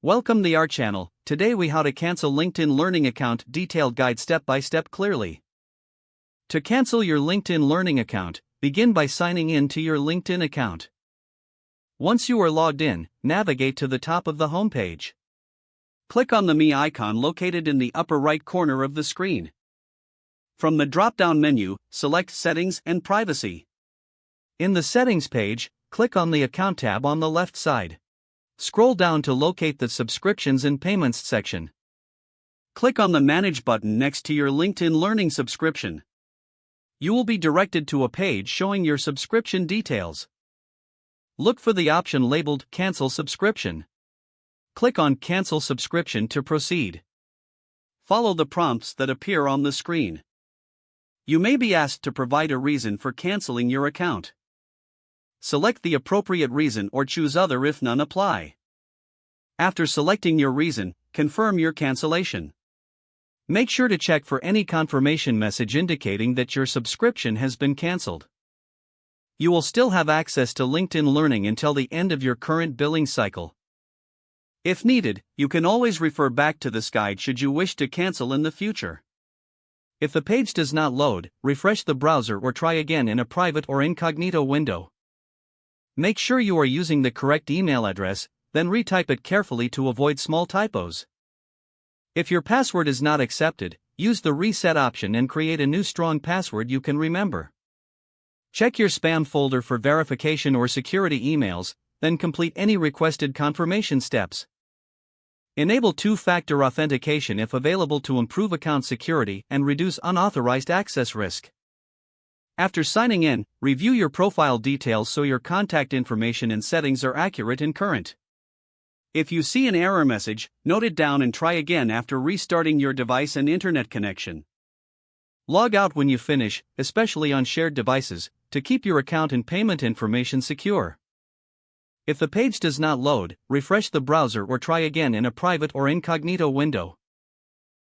Welcome to our channel. Today we how to cancel LinkedIn Learning account detailed guide step by step clearly. To cancel your LinkedIn Learning account, begin by signing in to your LinkedIn account. Once you are logged in, navigate to the top of the homepage. Click on the Me icon located in the upper right corner of the screen. From the drop-down menu, select Settings and Privacy. In the Settings page, click on the Account tab on the left side. Scroll down to locate the Subscriptions and Payments section. Click on the Manage button next to your LinkedIn Learning subscription. You will be directed to a page showing your subscription details. Look for the option labeled Cancel Subscription. Click on Cancel Subscription to proceed. Follow the prompts that appear on the screen. You may be asked to provide a reason for canceling your account. Select the appropriate reason or choose Other if none apply. After selecting your reason, confirm your cancellation. Make sure to check for any confirmation message indicating that your subscription has been canceled. You will still have access to LinkedIn Learning until the end of your current billing cycle. If needed, you can always refer back to this guide should you wish to cancel in the future. If the page does not load, refresh the browser or try again in a private or incognito window. Make sure you are using the correct email address, then retype it carefully to avoid small typos. If your password is not accepted, use the reset option and create a new strong password you can remember. Check your spam folder for verification or security emails, then complete any requested confirmation steps. Enable two-factor authentication if available to improve account security and reduce unauthorized access risk. After signing in, review your profile details so your contact information and settings are accurate and current. If you see an error message, note it down and try again after restarting your device and internet connection. Log out when you finish, especially on shared devices, to keep your account and payment information secure. If the page does not load, refresh the browser or try again in a private or incognito window.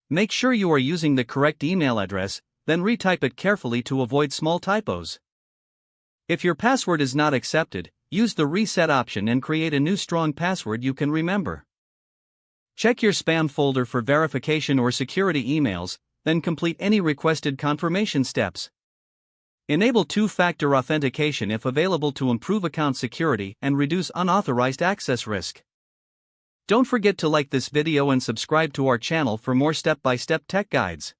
Make sure you are using the correct email address, then retype it carefully to avoid small typos. If your password is not accepted, use the reset option and create a new strong password you can remember. Check your spam folder for verification or security emails, then complete any requested confirmation steps. Enable two-factor authentication if available to improve account security and reduce unauthorized access risk. Don't forget to like this video and subscribe to our channel for more step-by-step tech guides.